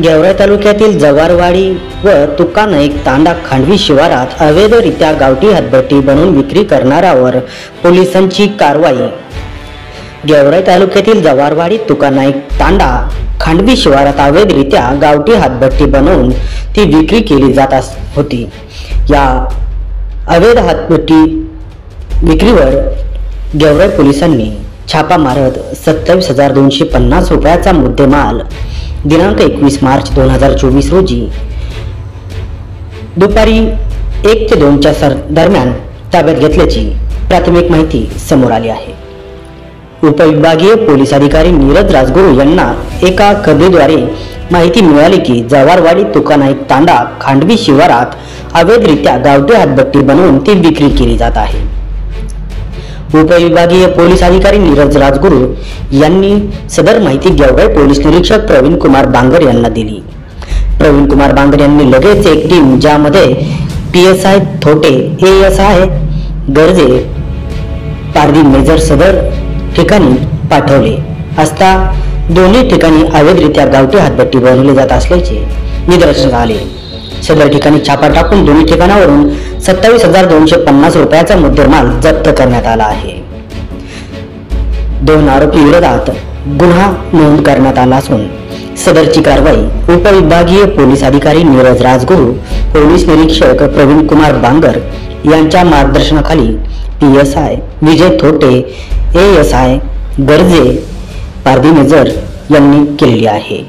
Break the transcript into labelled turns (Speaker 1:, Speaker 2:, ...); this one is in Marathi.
Speaker 1: गेवराई तालुक्यातील जवारवाडी व तुकानाईक तांडा खांडवी शिवारात अवैधरित्या गावठी हातभट्टी बनवून विक्री करणाऱ्यावर पोलिसांची कारवाई। गेवराई तालुक्यातील जवारवाडी तुकानाईक तांडा खांडवी शिवारात अवैधरित्या गावठी हातभट्टी बनवून ती विक्री केली जात होती। या अवैध हातभट्टी विक्रीवर गेवराई पोलिसांनी छापा मारत 27,250 रुपयाचा मुद्देमाल दिनांक 21 मार्च 2024 रोजी दुपारी 1 ते 2 च्या दरम्यान ताब्यात घेतल्याची प्राथमिक माहिती समोर आली आहे। उपविभागीय पोलीस अधिकारी नीरज राजगुरू यांना एका खबरीद्वारे माहिती मिळाली की जवारवाडी तुकानाईक तांडा खांडवी शिवारात अवैधरित्या गावठी हातभट्टी बनवून ती विक्री केली जात आहे। उपविभागीय पोलीस अधिकारी नीरज राजगुरू यांनी सदर माहिती गेवराई पोलीस निरीक्षक प्रवीण कुमार बांगर यांना दिली। प्रवीण कुमार बांगर यांनी लगेच एक टीम ज्यामध्ये PSI थोटे, ASI गरजे, पारधी मेजर सदर ठिकाणी पाठवले असता दोन्ही ठिकाणी अवैधरित्या गावठी हातभट्टी बनवली जात असल्याचे निदर्शनास आले। सदर ठिकाणी छापा टाकून दोन्ही ठिकाणावरून 27,250 रुपयाचा मुद्देमाल जप्त करण्यात आला आहे। 2 आरोपी विरोधात गुन्हा नोंद करण्यात आला असून सदरची कारवाई उपविभागीय पोलीस अधिकारी नीरज राजगुरू, पोलीस निरीक्षक प्रवीण कुमार बांगर यांच्या मार्गदर्शनाखाली PSI विजय थोटे, ASI गरजे, पारधी मेजर यांनी केलेली आहे।